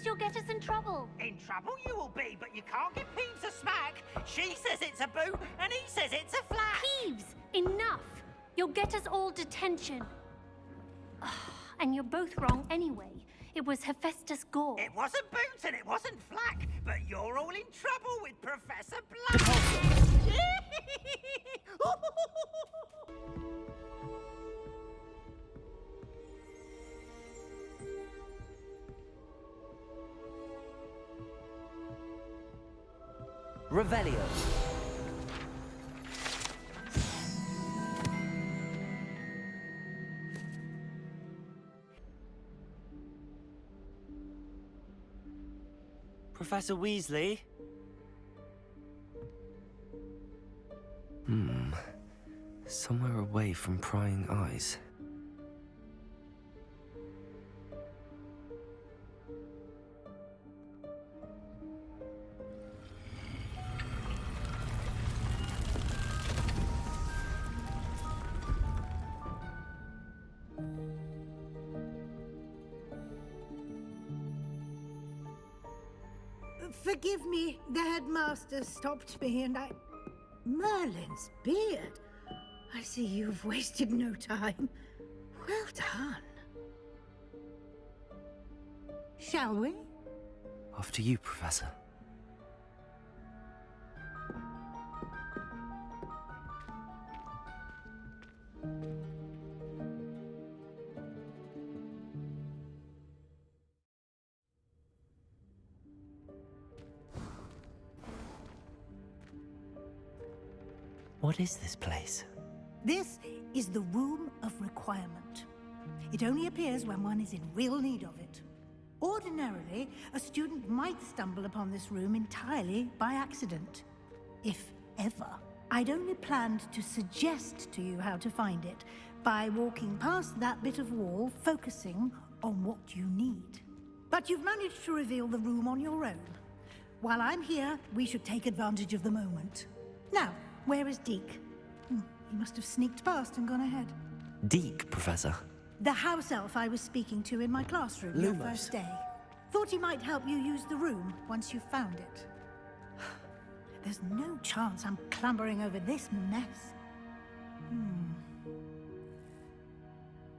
thinks you'll get us in trouble. In trouble you will be, but you can't give Peeves a smack. She says it's a boot, and he says it's a flat. Peeves, enough. You'll get us all detention. And you're both wrong anyway. It was Hephaestus Gore. It wasn't boot and it wasn't flack, but you're all in trouble with Professor Black. Revelio. Professor Weasley? Somewhere away from prying eyes. Forgive me, the headmaster stopped me and Merlin's beard. I see you've wasted no time. Well done. Shall we? After you, Professor. What is this place? This is the Room of Requirement. It only appears when one is in real need of it. Ordinarily, a student might stumble upon this room entirely by accident. If ever. I'd only planned to suggest to you how to find it by walking past that bit of wall, focusing on what you need. But you've managed to reveal the room on your own. While I'm here, we should take advantage of the moment. Now, where is Deke? He must have sneaked past and gone ahead. Deke, Professor. The house elf I was speaking to in my classroom your first day. Thought he might help you use the room once you found it. There's no chance I'm clambering over this mess.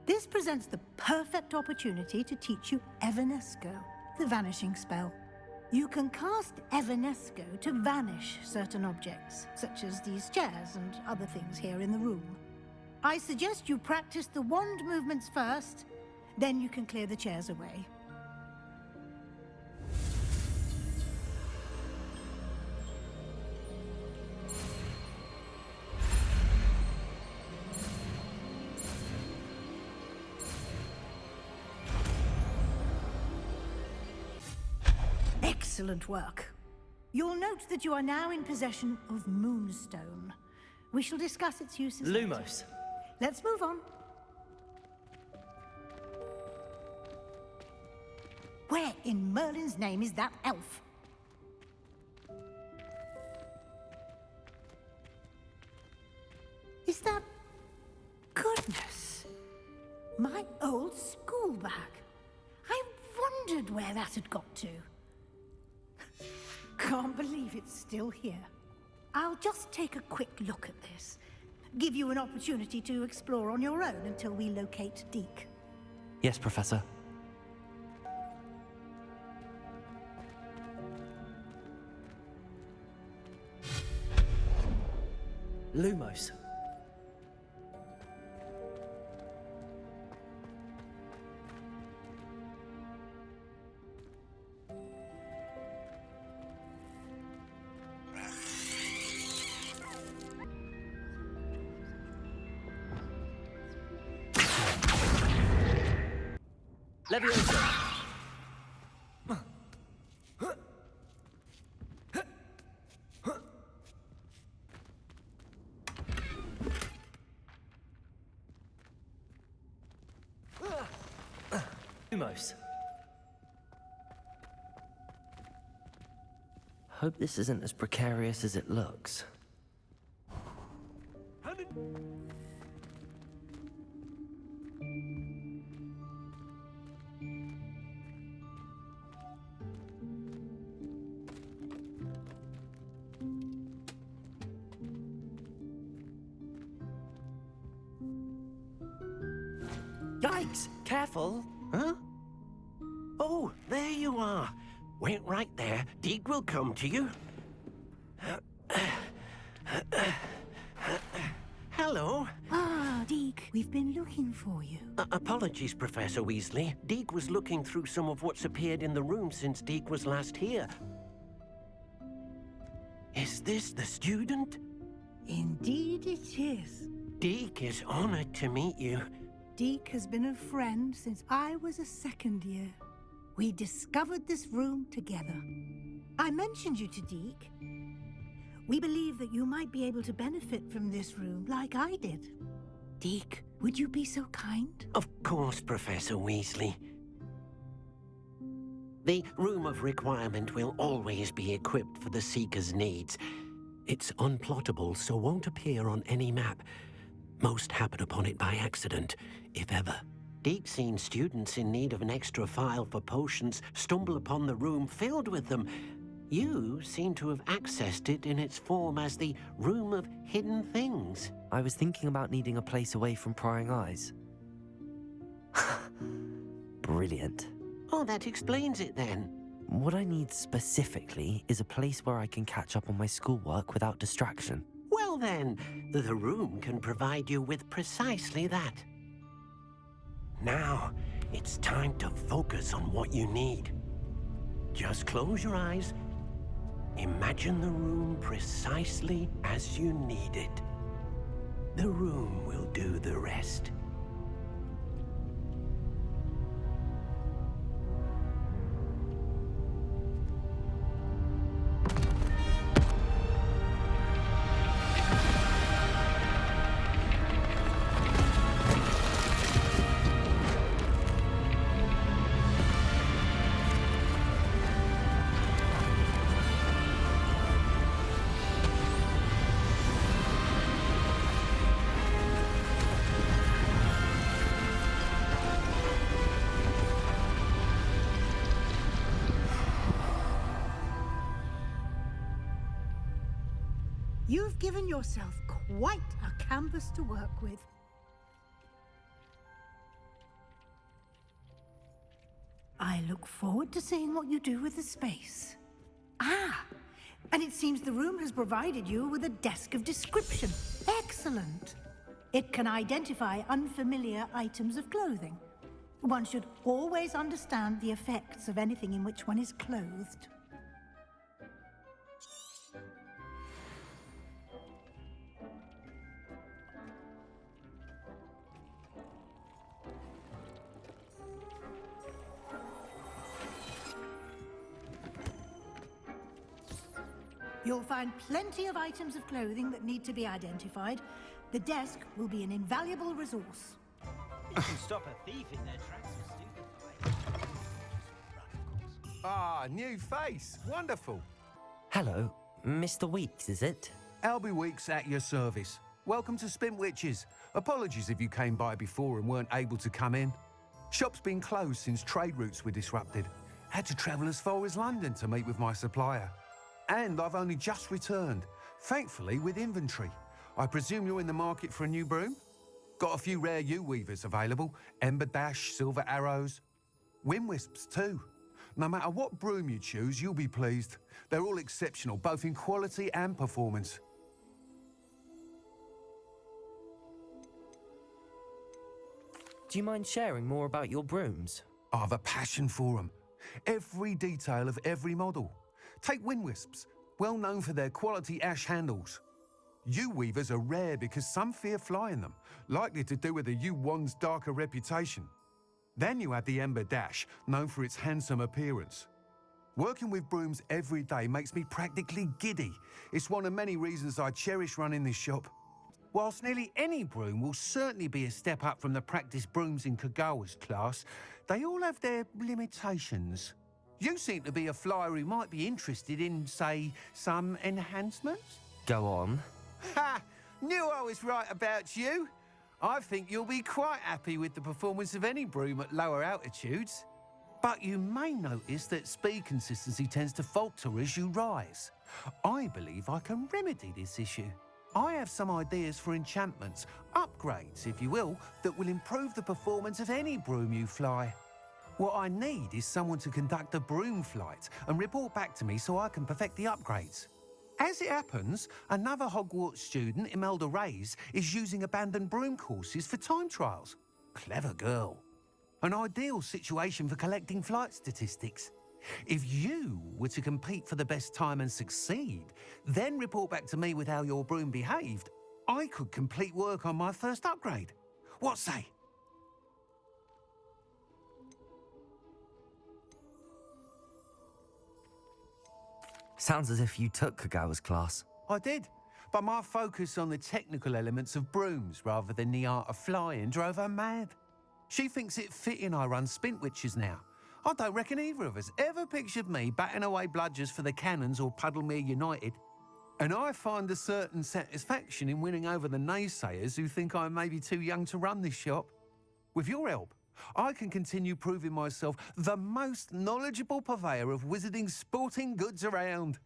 This presents the perfect opportunity to teach you Evanesco, the vanishing spell. You can cast Evanesco to vanish certain objects, such as these chairs and other things here in the room. I suggest you practice the wand movements first, then you can clear the chairs away. Excellent work. You'll note that you are now in possession of Moonstone. We shall discuss its uses later. Lumos. Let's move on. Where in Merlin's name is that elf? Is that... Goodness! My old school bag. I wondered where that had got to. Can't believe it's still here. I'll just take a quick look at this. Give you an opportunity to explore on your own until we locate Deke. Yes, Professor. Lumos. Leviosa. Lumos. Hope this isn't as precarious as it looks. Yikes! Careful! Huh? Oh, there you are. Wait right there. Deke will come to you. Hello. Ah, Deke, we've been looking for you. Apologies, Professor Weasley. Deke was looking through some of what's appeared in the room since Deke was last here. Is this the student? Indeed it is. Deke is honored to meet you. Deke has been a friend since I was a second year. We discovered this room together. I mentioned you to Deke. We believe that you might be able to benefit from this room like I did. Deke, would you be so kind? Of course, Professor Weasley. The Room of Requirement will always be equipped for the Seeker's needs. It's unplottable, so won't appear on any map. Most happen upon it by accident, if ever. Deke's seen students in need of an extra file for potions stumble upon the room filled with them. You seem to have accessed it in its form as the Room of Hidden Things. I was thinking about needing a place away from prying eyes. Brilliant. Oh, that explains it then. What I need specifically is a place where I can catch up on my schoolwork without distraction. Well then, the room can provide you with precisely that. Now, it's time to focus on what you need. Just close your eyes. Imagine the room precisely as you need it. The room will do the rest. You've given yourself quite a canvas to work with. I look forward to seeing what you do with the space. Ah, and it seems the room has provided you with a desk of description. Excellent. It can identify unfamiliar items of clothing. One should always understand the effects of anything in which one is clothed. You'll find plenty of items of clothing that need to be identified. The desk will be an invaluable resource. You can stop a thief in their tracks, stupid. Ah, new face. Wonderful. Hello, Mr. Weeks, is it? Albie Weeks at your service. Welcome to Spintwitches. Apologies if you came by before and weren't able to come in. Shop's been closed since trade routes were disrupted. Had to travel as far as London to meet with my supplier. And I've only just returned, thankfully with inventory. I presume you're in the market for a new broom? Got a few rare U-weavers available. Ember Dash, Silver Arrows. Wind Wisps too. No matter what broom you choose, you'll be pleased. They're all exceptional, both in quality and performance. Do you mind sharing more about your brooms? I've a passion for them. Every detail of every model. Take Wind Wisps, well known for their quality ash handles. U-weavers are rare because some fear flying them, likely to do with the U-wand's darker reputation. Then you have the Ember Dash, known for its handsome appearance. Working with brooms every day makes me practically giddy. It's one of many reasons I cherish running this shop. Whilst nearly any broom will certainly be a step up from the practice brooms in Kagawa's class, they all have their limitations. You seem to be a flyer who might be interested in, say, some enhancements? Go on. Ha! Knew I was right about you. I think you'll be quite happy with the performance of any broom at lower altitudes. But you may notice that speed consistency tends to falter as you rise. I believe I can remedy this issue. I have some ideas for enchantments, upgrades, if you will, that will improve the performance of any broom you fly. What I need is someone to conduct a broom flight and report back to me so I can perfect the upgrades. As it happens, another Hogwarts student, Imelda Reyes, is using abandoned broom courses for time trials. Clever girl. An ideal situation for collecting flight statistics. If you were to compete for the best time and succeed, then report back to me with how your broom behaved, I could complete work on my first upgrade. What say? Sounds as if you took Kagawa's class. I did, but my focus on the technical elements of brooms rather than the art of flying drove her mad. She thinks it fitting I run Spintwitches now. I don't reckon either of us ever pictured me batting away bludgers for the Cannons or Puddlemere United. And I find a certain satisfaction in winning over the naysayers who think I'm maybe too young to run this shop. With your help, I can continue proving myself the most knowledgeable purveyor of wizarding sporting goods around.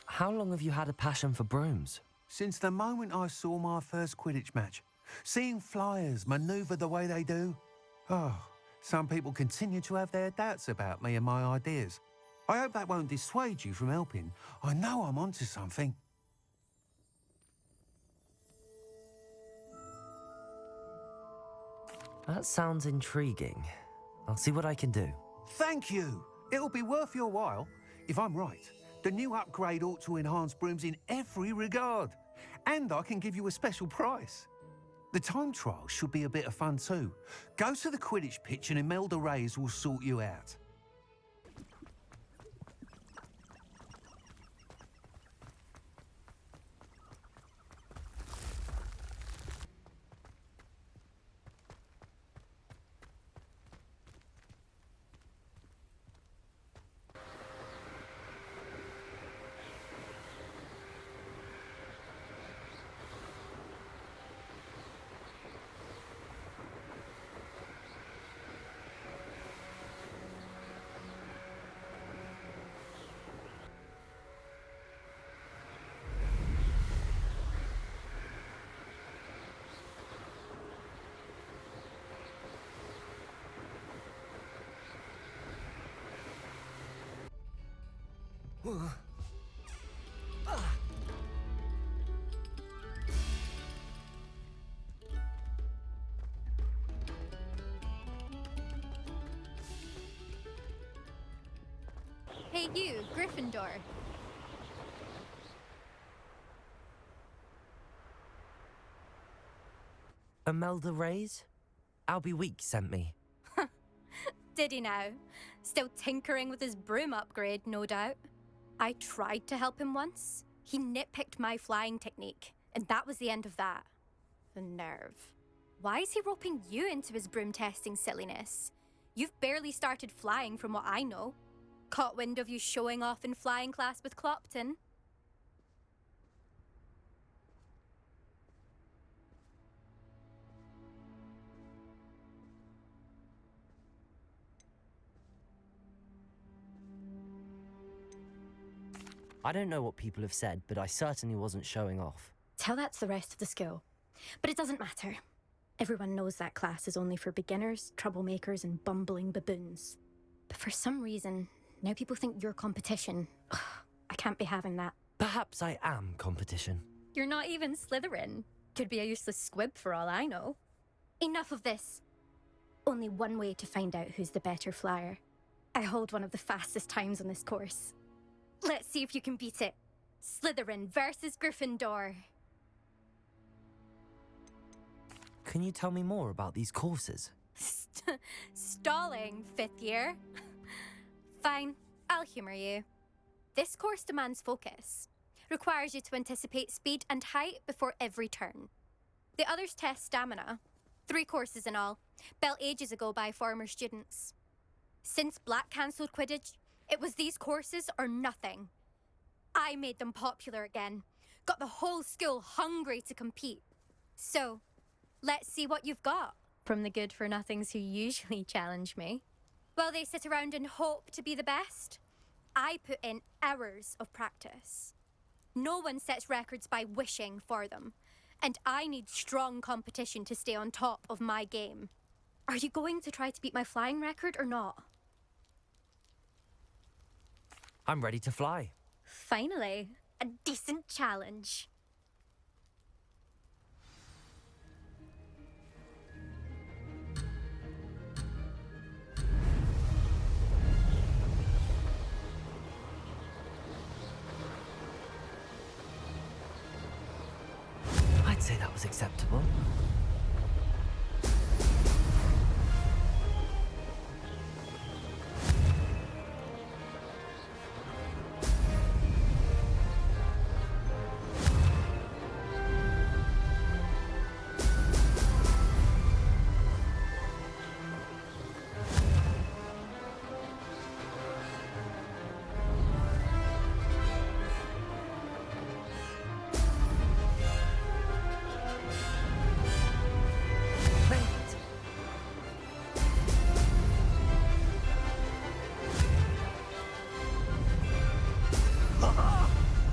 How long have you had a passion for brooms? Since the moment I saw my first Quidditch match, seeing flyers manoeuvre the way they do. Oh, some people continue to have their doubts about me and my ideas. I hope that won't dissuade you from helping. I know I'm onto something. That sounds intriguing. I'll see what I can do. Thank you. It'll be worth your while. If I'm right, the new upgrade ought to enhance brooms in every regard. And I can give you a special price. The time trial should be a bit of fun too. Go to the Quidditch pitch and Imelda Reyes will sort you out. Hey you, Gryffindor. Imelda Reyes? Albie Week sent me. Did he now? Still tinkering with his broom upgrade, no doubt. I tried to help him once. He nitpicked my flying technique, and that was the end of that. The nerve. Why is he roping you into his broom testing silliness? You've barely started flying from what I know. Caught wind of you showing off in flying class with Clopton. I don't know what people have said, but I certainly wasn't showing off. Tell that to the rest of the school. But it doesn't matter. Everyone knows that class is only for beginners, troublemakers, and bumbling baboons. But for some reason, now people think you're competition. Ugh, I can't be having that. Perhaps I am competition. You're not even Slytherin. Could be a useless squib for all I know. Enough of this. Only one way to find out who's the better flyer. I hold one of the fastest times on this course. Let's see if you can beat it. Slytherin versus Gryffindor. Can you tell me more about these courses? Stalling, 5th year. Fine, I'll humour you. This course demands focus. Requires you to anticipate speed and height before every turn. The others test stamina. 3 courses in all, built ages ago by former students. Since Black cancelled Quidditch, it was these courses or nothing. I made them popular again. Got the whole school hungry to compete. So, let's see what you've got from the good-for-nothings who usually challenge me. While they sit around and hope to be the best, I put in hours of practice. No one sets records by wishing for them. And I need strong competition to stay on top of my game. Are you going to try to beat my flying record or not? I'm ready to fly. Finally, a decent challenge. I'd say that was acceptable.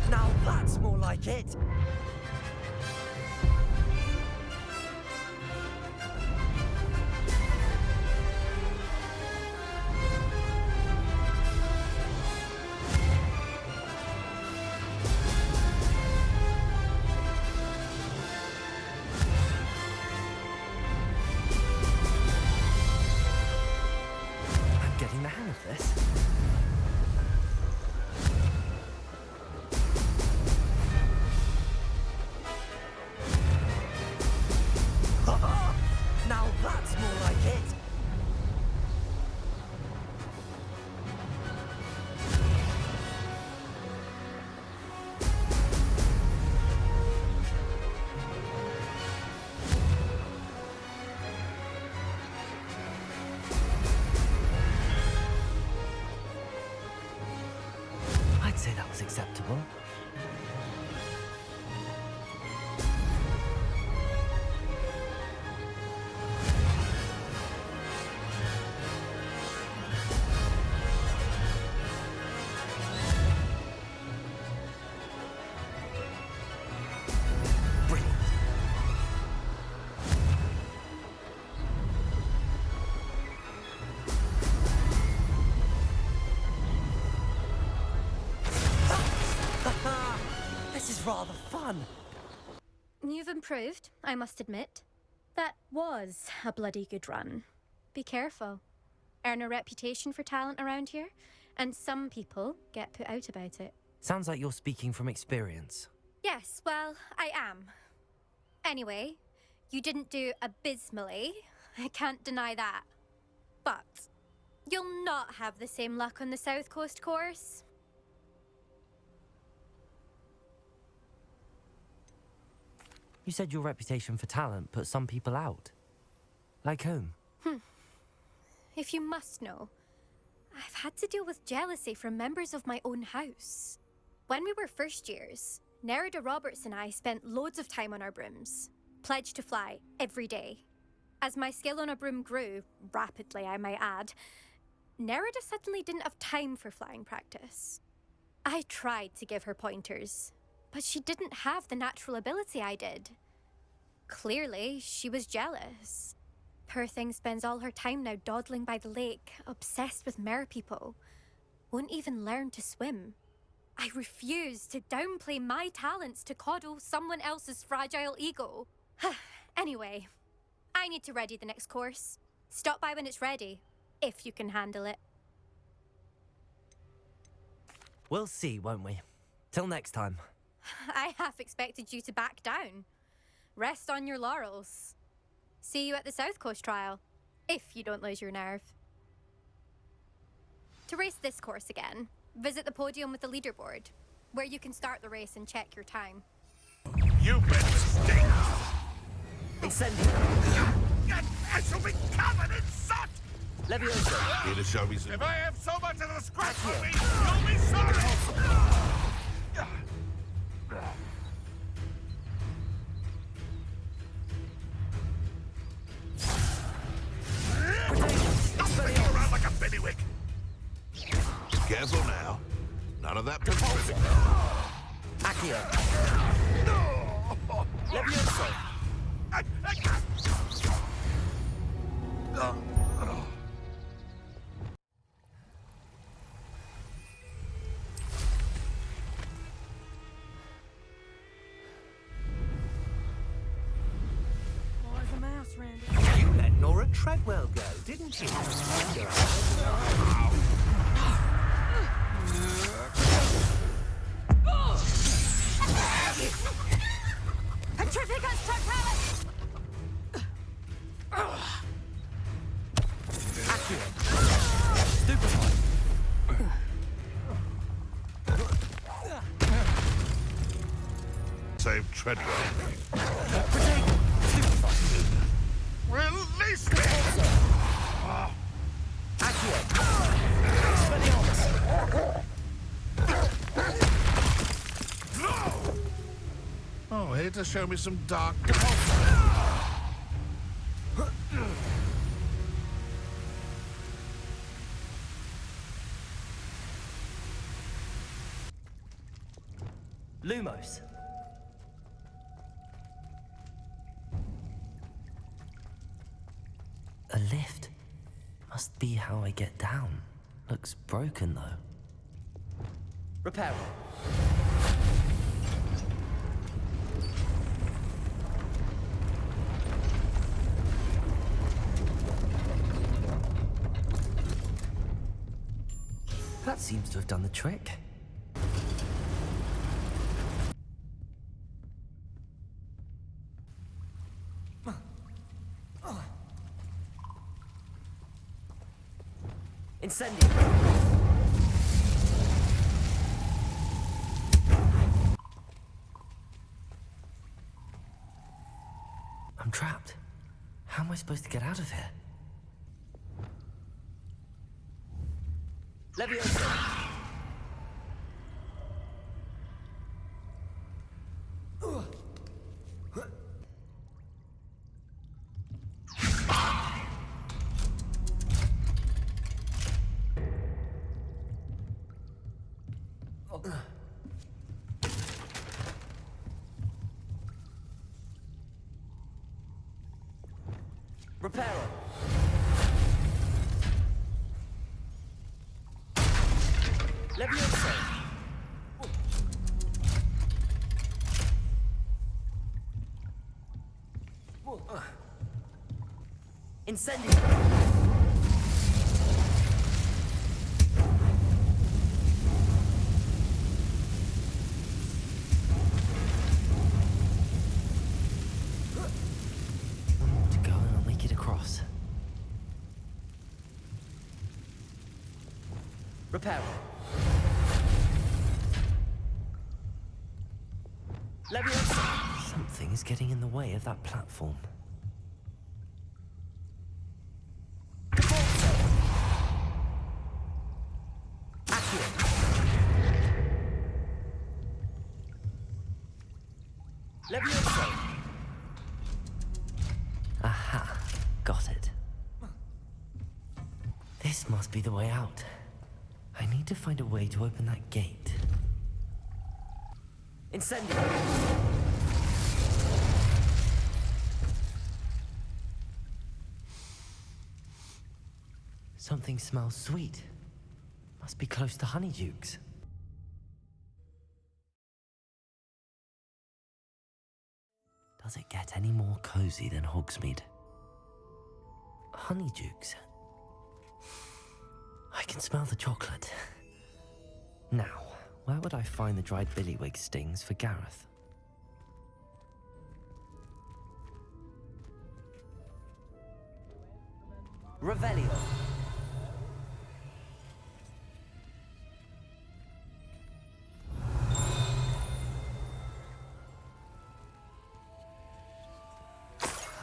Now that's more like it. I'm getting the hang of this. Now that's more like it. I'd say that was acceptable. Brilliant. This is rather fun. You've improved, I must admit. That was a bloody good run. Be careful. Earn a reputation for talent around here, and some people get put out about it. Sounds like you're speaking from experience. Yes, well, I am. Anyway, you didn't do abysmally. I can't deny that. But you'll not have the same luck on the South Coast course. You said your reputation for talent put some people out. Like whom? If you must know, I've had to deal with jealousy from members of my own house. When we were first years, Nerida Roberts and I spent loads of time on our brooms, pledged to fly every day. As my skill on a broom grew, rapidly I might add, Nerida suddenly didn't have time for flying practice. I tried to give her pointers, but she didn't have the natural ability I did. Clearly, she was jealous. Poor thing spends all her time now dawdling by the lake, obsessed with merpeople. Won't even learn to swim. I refuse to downplay my talents to coddle someone else's fragile ego. Anyway, I need to ready the next course. Stop by when it's ready, if you can handle it. We'll see, won't we? Till next time. I half expected you to back down. Rest on your laurels. See you at the South Coast trial, if you don't lose your nerve. To race this course again, visit the podium with the leaderboard, where you can start the race and check your time. You've been mistaken. Incendio. I shall be covered in soot! Leviosa. Here to show me some. If I have so much as a scratch for me, you'll be sorry! Stop spinning around like a bailiwick! Careful now. None of that Pacific. Accio. Levioso. You let Nora Treadwell go, didn't you? Petrificus Totalis! Stupefy. Save Treadwell. Release me! Accio. Oh, here to show me some dark. Lumos. A lift. Must be how I get down. Looks broken though. Repair it. That seems to have done the trick. Incendio. I'm trapped. How am I supposed to get out of here? Levioso. Reparo. Levioso. Incendio. Repair. Leviosa. Something is getting in the way of that platform. Leviosa. Aha, got it. This must be the way out. I need to find a way to open that gate. Incendio! Something smells sweet. Must be close to Honeydukes. Does it get any more cozy than Hogsmeade? Honeydukes. I can smell the chocolate. Now, where would I find the dried billywig stings for Gareth? Revelio.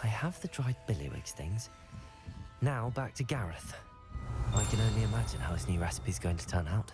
I have the dried billywig stings. Now back to Gareth. I can only imagine how his new recipe's going to turn out.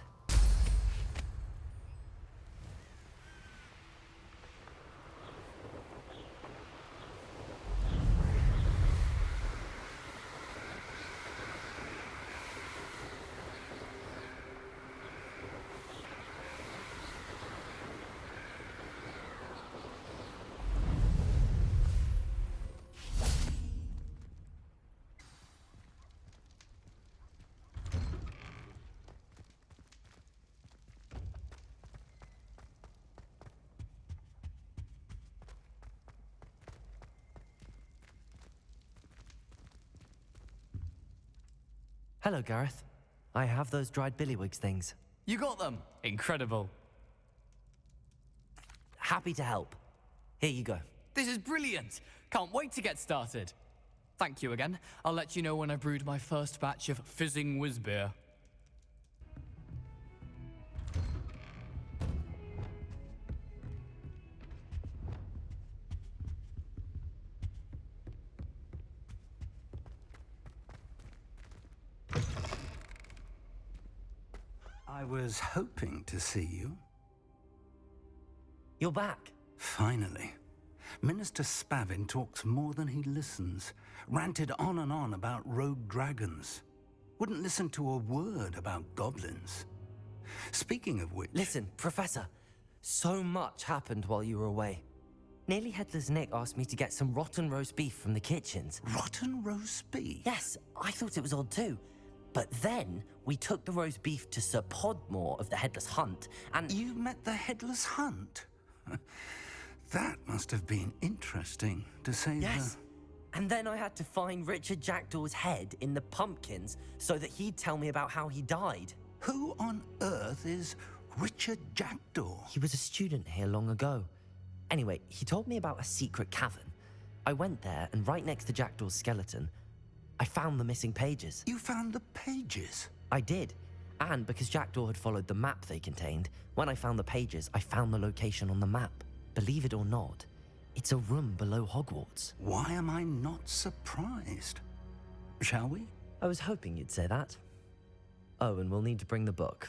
Hello, Gareth. I have those dried billywigs things. You got them? Incredible. Happy to help. Here you go. This is brilliant. Can't wait to get started. Thank you again. I'll let you know when I brewed my first batch of fizzing whiz beer. I was hoping to see you. You're back. Finally. Minister Spavin talks more than he listens. Ranted on and on about rogue dragons. Wouldn't listen to a word about goblins. Speaking of which... Listen, Professor. So much happened while you were away. Nearly Headless Nick asked me to get some rotten roast beef from the kitchens. Rotten roast beef? Yes, I thought it was odd too. But then we took the roast beef to Sir Podmore of the Headless Hunt, and... You met the Headless Hunt? That must have been interesting, to say Yes. And then I had to find Richard Jackdaw's head in the pumpkins so that he'd tell me about how he died. Who on earth is Richard Jackdaw? He was a student here long ago. Anyway, he told me about a secret cavern. I went there, and right next to Jackdaw's skeleton, I found the missing pages. You found the pages? I did. And because Jackdaw had followed the map they contained, when I found the pages, I found the location on the map. Believe it or not, it's a room below Hogwarts. Why am I not surprised? Shall we? I was hoping you'd say that. Oh, and we'll need to bring the book.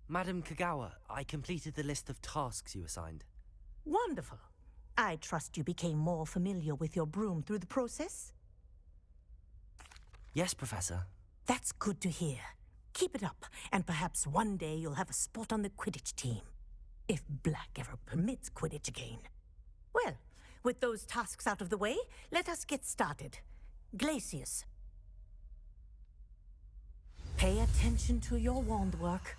Madam Kagawa, I completed the list of tasks you assigned. Wonderful. I trust you became more familiar with your broom through the process? Yes, Professor. That's good to hear. Keep it up, and perhaps one day you'll have a spot on the Quidditch team. If Black ever permits Quidditch again. Well, with those tasks out of the way, let us get started. Glacius. Pay attention to your wand work.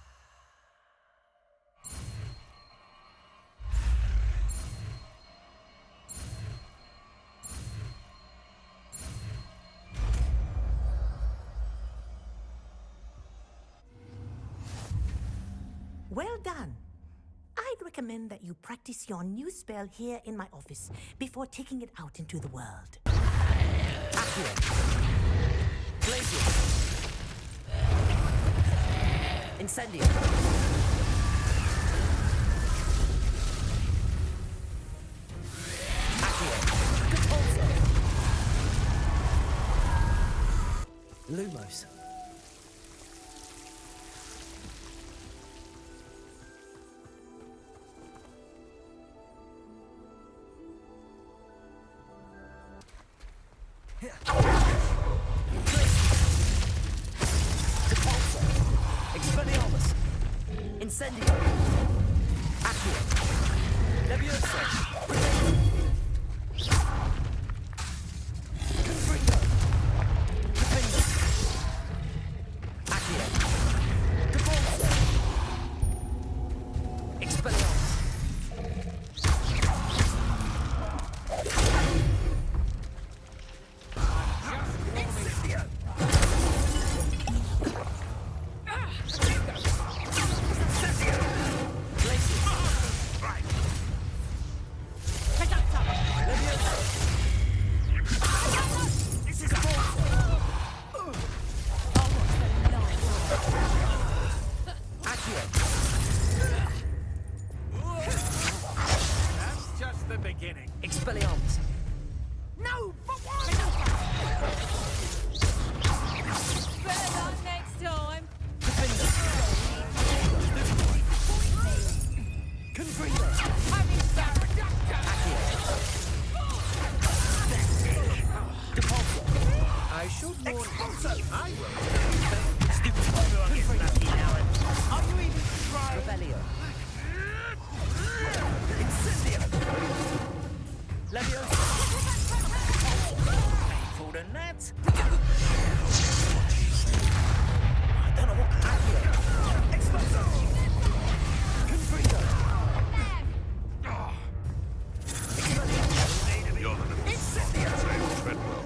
Well done. I'd recommend that you practice your new spell here in my office before taking it out into the world. Accio. Glacius. Incendio. Accio. Repulso. Lumos. Expelliarmus. Incendio. Accio. Levioso. Confringo. Defender. Accio. Devolso. Expelliarmus. Incendio. That's just the beginning. Expelliarmus. No, but why? Better luck next time. Confringo. I should warn you. I will. Stupid. Are you even trying? Revelio. Incendio. Levioso. Painful than that. I don't know what Accio. Expulso. Confringo. You're the Treadwell.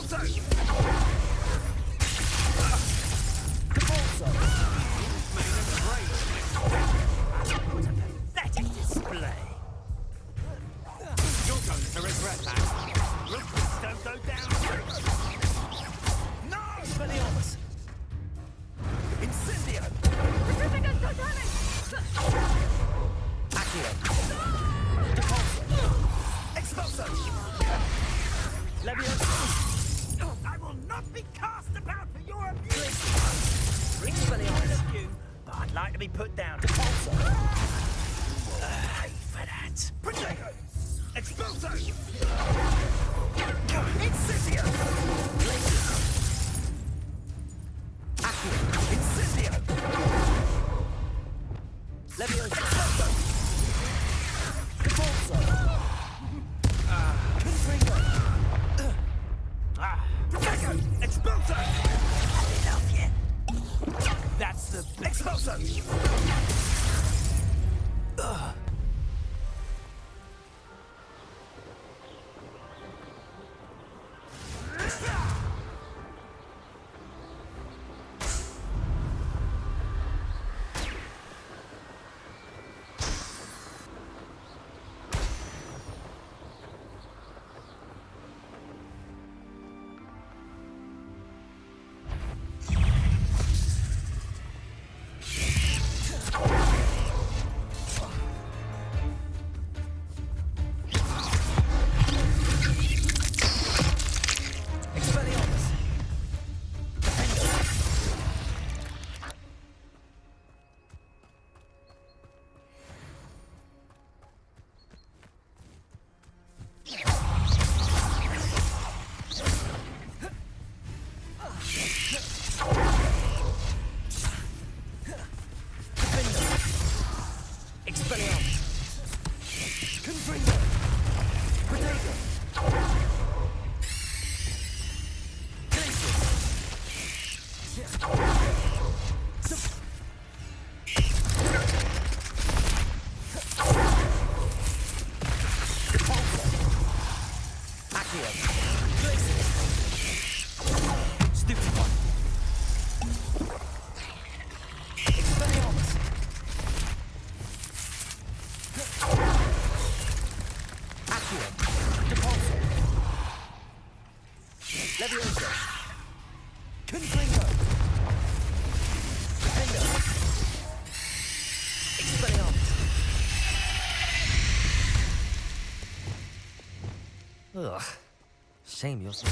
Expulso! What a pathetic display. You're going to regret that. Rookies don't go down. No! Expelliarmus! Incendio! Petrificus Totalis! Accio! Depulso! Expulso! Leviosa! I will not be cast about for your abuse. Expelliarmus! You, but I'd like to be put down. Depulso! Pay for that. Protego! Expulso! Incendio! Glacius! Accio! Incendio! Leviosa! Expulso! Confringo! Protego! Expulso! Enough yet. That's the... Expulso! Expelliarmus! Expelliarmus! Confringo! Protego! Glacius! Accio! Glacius! Stupid one! Expelliarmus! Accio! Depulso! Leviosa! Confringo! Defender! Expelliarmus! Ugh. Shame you're so...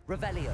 Revelio!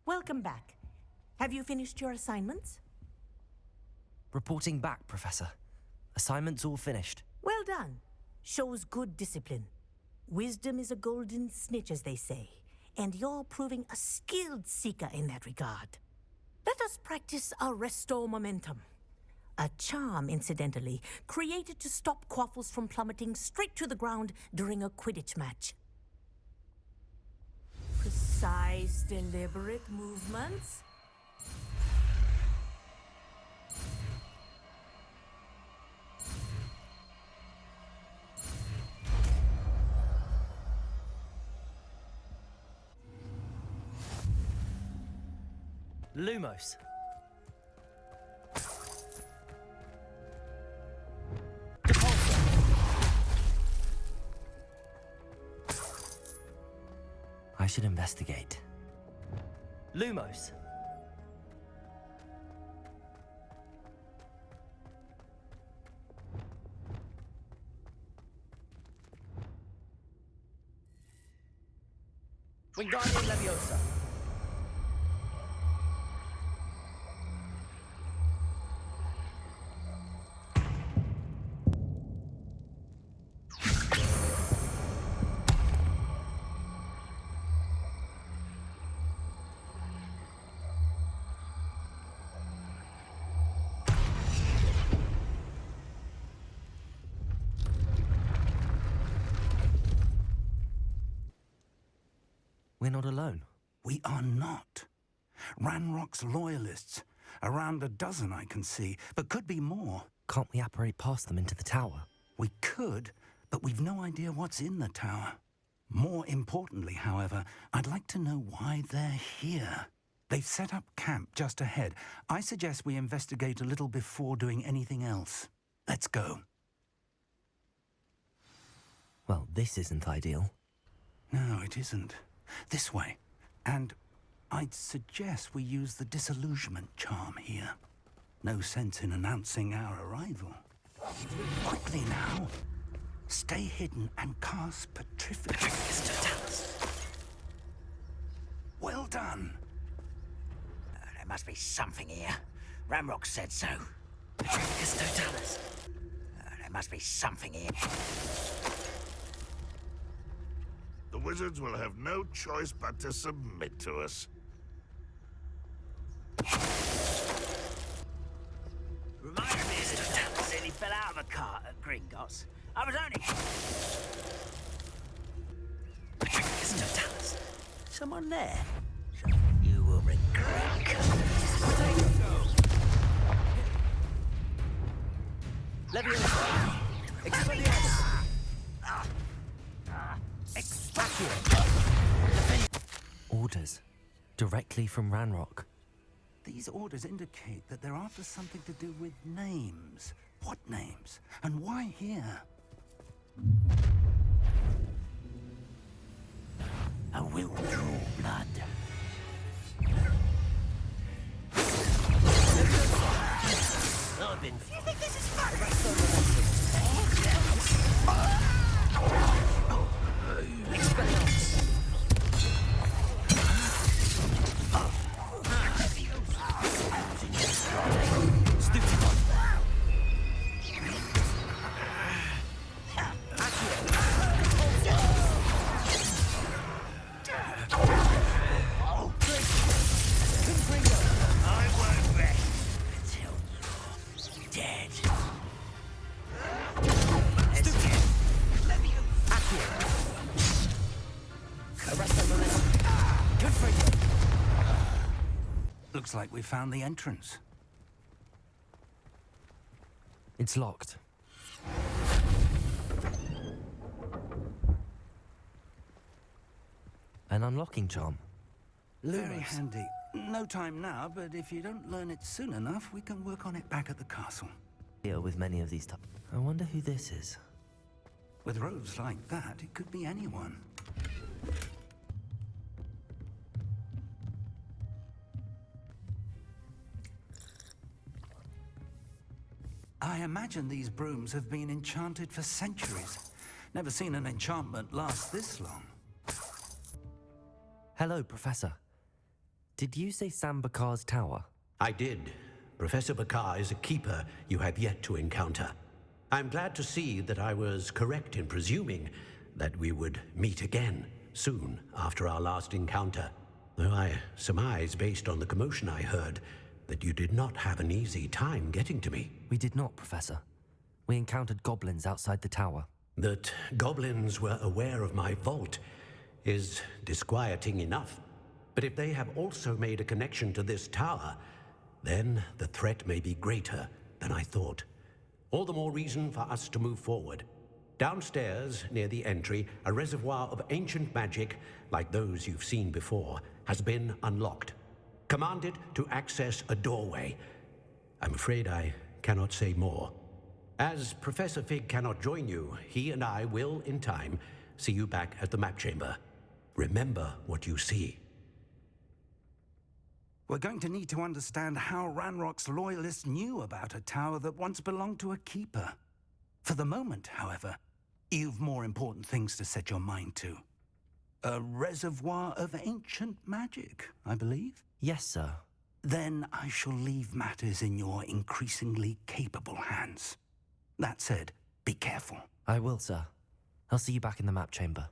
Welcome back. Have you finished your assignments? Reporting back, Professor. Assignment's all finished. Well done. Shows good discipline. Wisdom is a golden snitch, as they say, and you're proving a skilled seeker in that regard. Let us practice our restore momentum. A charm, incidentally, created to stop quaffles from plummeting straight to the ground during a Quidditch match. Precise, deliberate movements. Lumos. I should investigate. Lumos. Wingardium Leviosa. We're not alone. We are not. Ranrock's loyalists. Around a dozen I can see, but could be more. Can't we apparate past them into the tower? We could, but we've no idea what's in the tower. More importantly, however, I'd like to know why they're here. They've set up camp just ahead. I suggest we investigate a little before doing anything else. Let's go. Well, this isn't ideal. No, it isn't. This way. And I'd suggest we use the disillusionment charm here. No sense in announcing our arrival. Quickly now. Stay hidden and cast Petrificus Totalis. Well done. There must be something here. Ramrock said so. Petrificus Totalis. There must be something here. The wizards will have no choice but to submit to us. Reminded me of this chap nearly fell out of a cart at Gringotts. I was only... Petrificus Totalis. Someone there? You will regret coming. Leviosa. Expelliarmus. Orders. Directly from Ranrock. These orders indicate that they're after something to do with names. What names? And why here? I will draw blood. I've been... You think this is fun? Looks like we found the entrance. It's locked. An unlocking charm. Very handy. No time now, but if you don't learn it soon enough, we can work on it back at the castle. Here with many of these I wonder who this is. With robes like that, it could be anyone. I imagine these brooms have been enchanted for centuries. Never seen an enchantment last this long. Hello, Professor. Did you say Sam Bakar's tower? I did. Professor Bakar is a keeper you have yet to encounter. I'm glad to see that I was correct in presuming that we would meet again soon after our last encounter. Though I surmise, based on the commotion I heard, that you did not have an easy time getting to me. We did not, Professor. We encountered goblins outside the tower. That goblins were aware of my vault is disquieting enough. But if they have also made a connection to this tower, then the threat may be greater than I thought. All the more reason for us to move forward. Downstairs, near the entry, a reservoir of ancient magic, like those you've seen before, has been unlocked. Commanded to access a doorway. I'm afraid I cannot say more. As Professor Fig cannot join you, he and I will, in time, see you back at the map chamber. Remember what you see. We're going to need to understand how Ranrock's loyalists knew about a tower that once belonged to a keeper. For the moment, however, you've more important things to set your mind to. A reservoir of ancient magic, I believe? Yes, sir. Then I shall leave matters in your increasingly capable hands. That said, be careful. I will, sir. I'll see you back in the map chamber.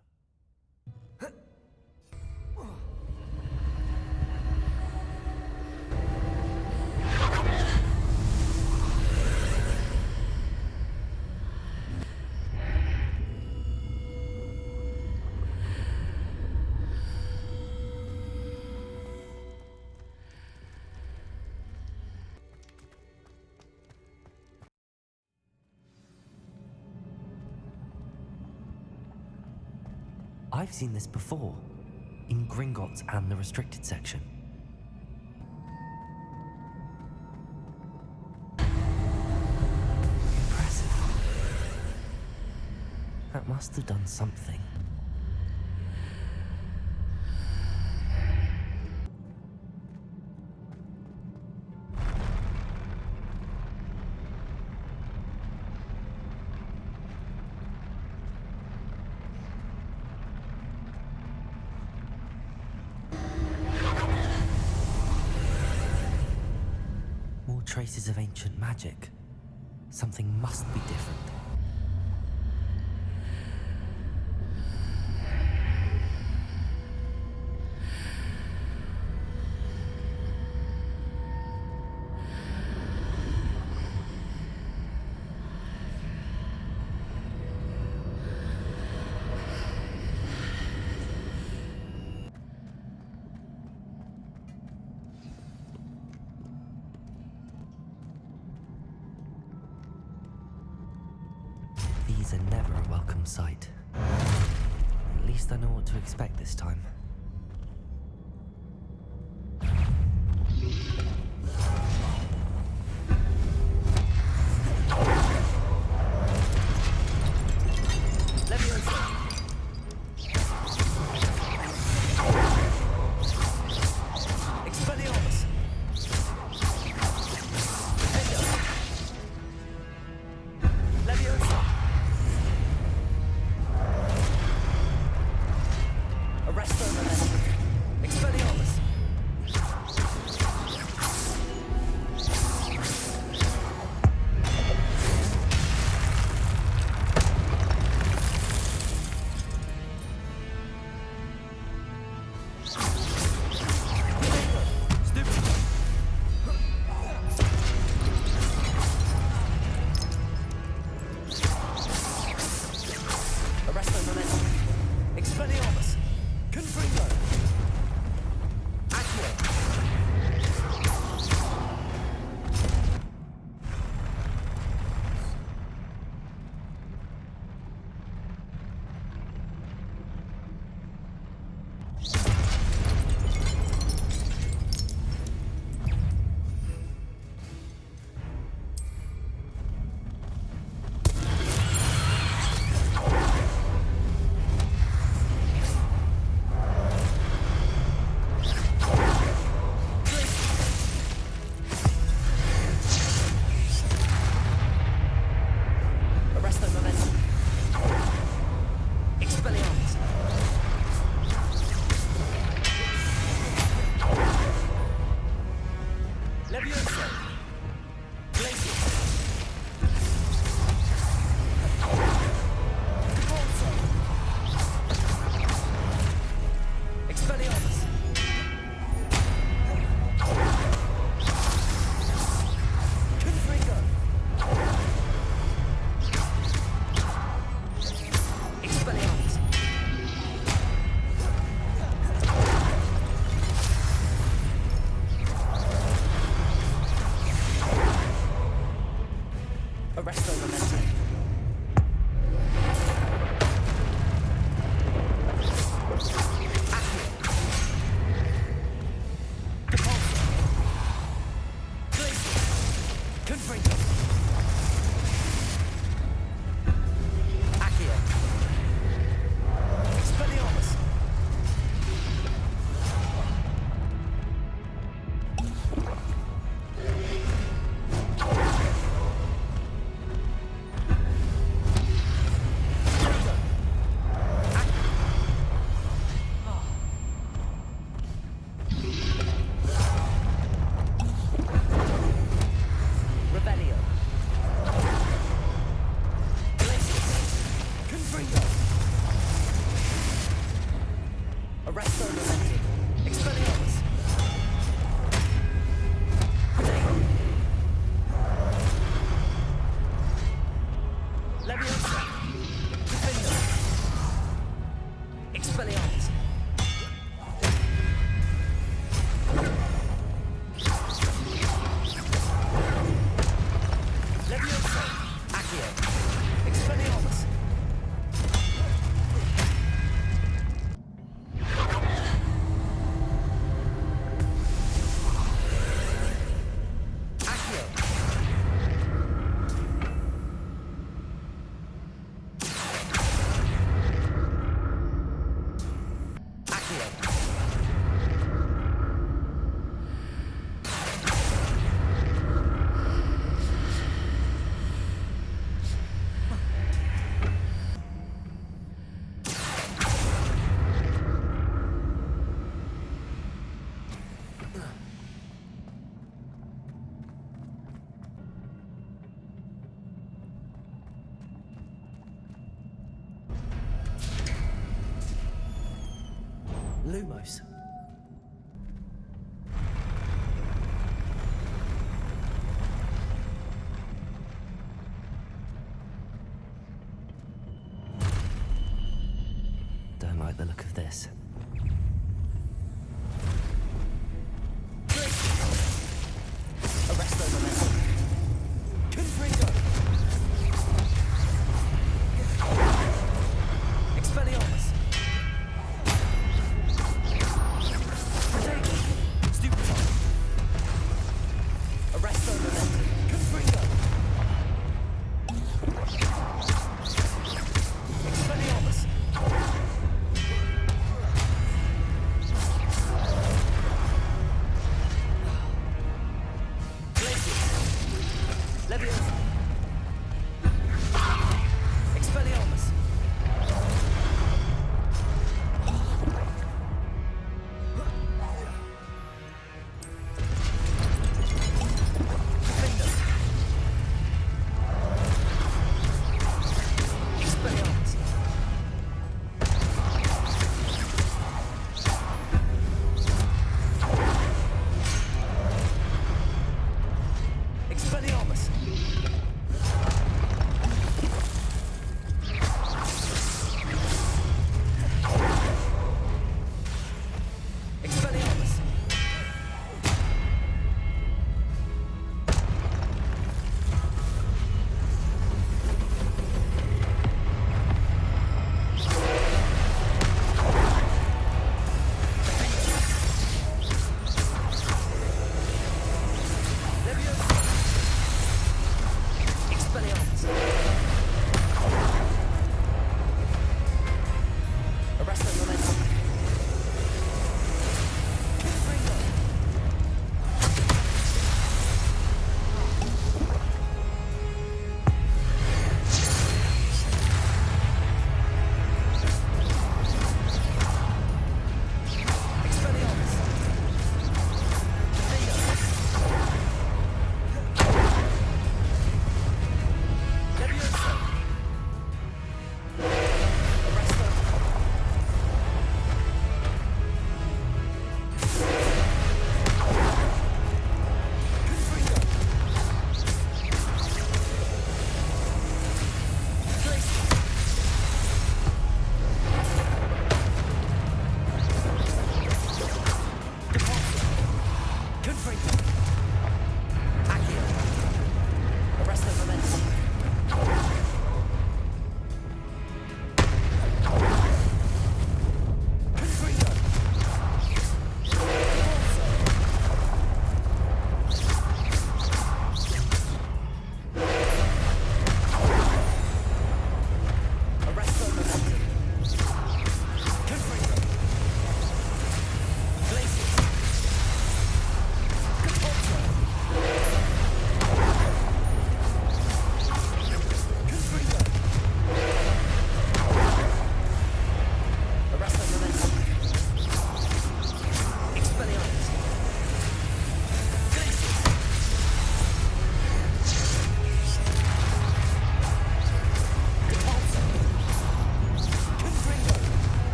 I've seen this before, in Gringotts and the restricted section. Impressive. That must have done something. Traces of ancient magic. Something must be different. These are never a welcome sight. At least I know what to expect this time. Arresto Leviosa! Defender! Expelliarmus! Leviosa! Accio! Expelliarmus! Lumos. Don't like the look of this. Arresto momentum. Confringo. Expelliarmus.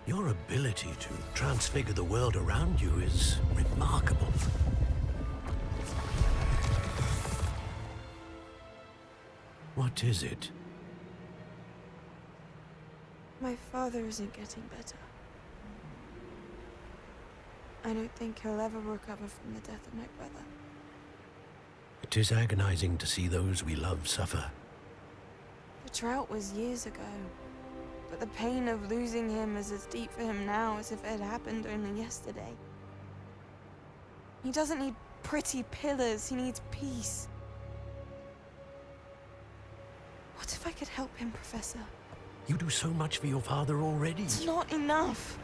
Your ability to transfigure the world around you is remarkable. What is it? My father isn't getting better. I don't think he'll ever recover from the death of my brother. It is agonizing to see those we love suffer. The drought was years ago, but the pain of losing him is as deep for him now as if it had happened only yesterday. He doesn't need pretty pillars, he needs peace. What if I could help him, Professor? You do so much for your father already. It's not enough.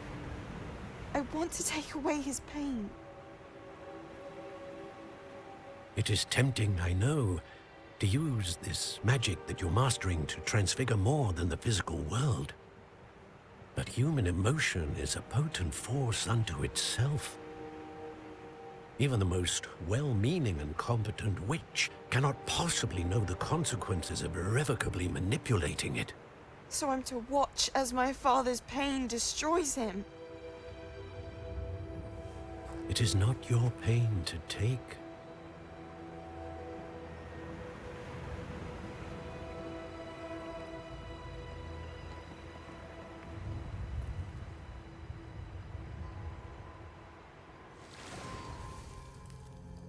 I want to take away his pain. It is tempting, I know, to use this magic that you're mastering to transfigure more than the physical world. But human emotion is a potent force unto itself. Even the most well-meaning and competent witch cannot possibly know the consequences of irrevocably manipulating it. So I'm to watch as my father's pain destroys him. It is not your pain to take.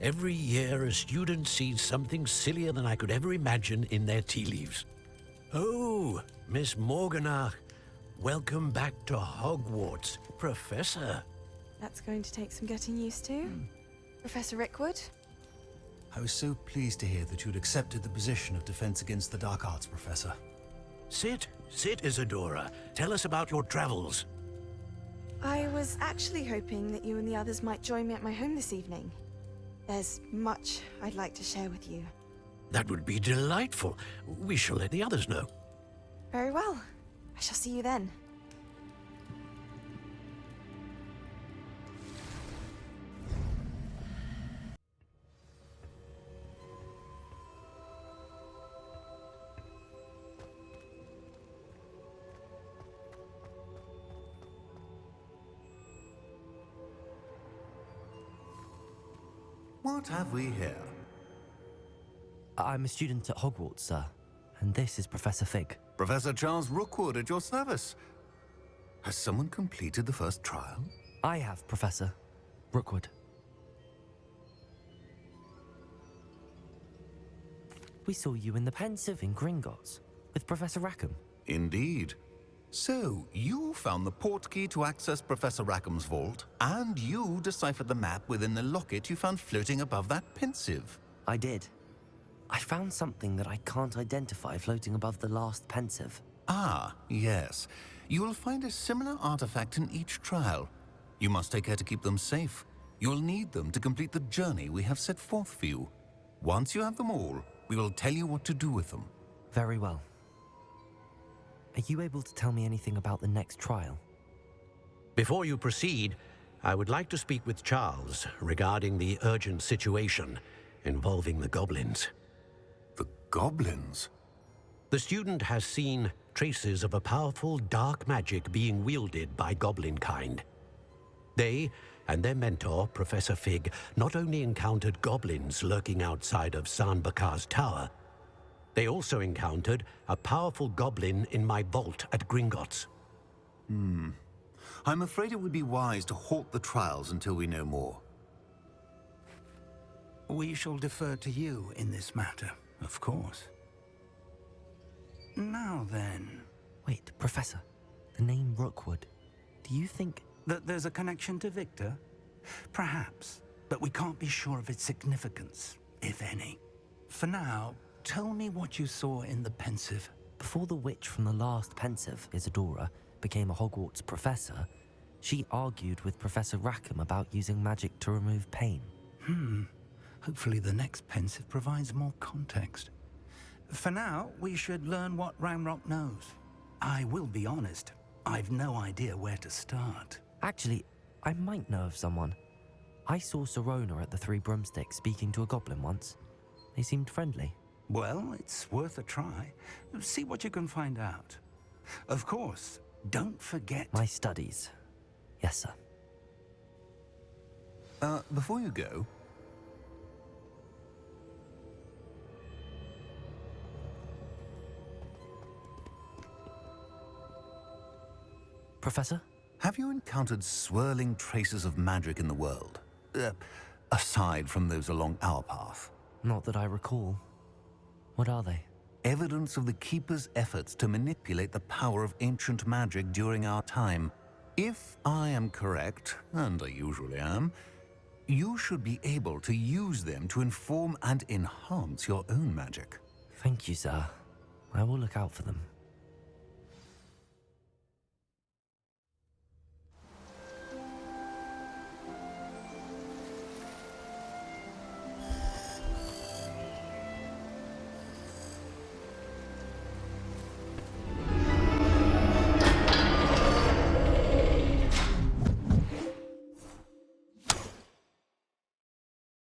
Every year, a student sees something sillier than I could ever imagine in their tea leaves. Oh, Miss Morganach, welcome back to Hogwarts, Professor. That's going to take some getting used to. Professor Rickwood? I was so pleased to hear that you'd accepted the position of Defense Against the Dark Arts, Professor. Sit, Isadora. Tell us about your travels. I was actually hoping that you and the others might join me at my home this evening. There's much I'd like to share with you. That would be delightful. We shall let the others know. Very well. I shall see you then. What have we here? I'm a student at Hogwarts, sir. And this is Professor Fig. Professor Charles Rookwood at your service. Has someone completed the first trial? I have, Professor Rookwood. We saw you in the Pensive in Gringotts with Professor Rackham. Indeed. So, you found the portkey to access Professor Rackham's vault, and you deciphered the map within the locket you found floating above that Pensive. I did. I found something that I can't identify floating above the last Pensive. Ah, yes. You will find a similar artifact in each trial. You must take care to keep them safe. You'll need them to complete the journey we have set forth for you. Once you have them all, we will tell you what to do with them. Very well. Are you able to tell me anything about the next trial? Before you proceed, I would like to speak with Charles regarding the urgent situation involving the goblins. The goblins? The student has seen traces of a powerful dark magic being wielded by goblin kind. They and their mentor, Professor Fig, not only encountered goblins lurking outside of San Bakar's tower, they also encountered a powerful goblin in my vault at Gringotts. I'm afraid it would be wise to halt the trials until we know more. We shall defer to you in this matter, of course. Now then... Wait, Professor. The name Rookwood. Do you think... that there's a connection to Victor? Perhaps, but we can't be sure of its significance, if any. For now, tell me what you saw in the Pensive. Before the witch from the last Pensive, Isadora, became a Hogwarts professor, she argued with Professor Rackham about using magic to remove pain. Hopefully the next Pensive provides more context. For now, we should learn what Ramrock knows. I will be honest, I've no idea where to start. Actually, I might know of someone. I saw Serona at the Three Broomsticks speaking to a goblin once. They seemed friendly. Well, it's worth a try. See what you can find out. Of course, Don't forget... My studies. Yes, sir. Before you go... Professor? Have you encountered swirling traces of magic in the world? Aside from those along our path? Not that I recall. What are they? Evidence of the Keeper's efforts to manipulate the power of ancient magic during our time. If I am correct, and I usually am, you should be able to use them to inform and enhance your own magic. Thank you, sir. I will look out for them.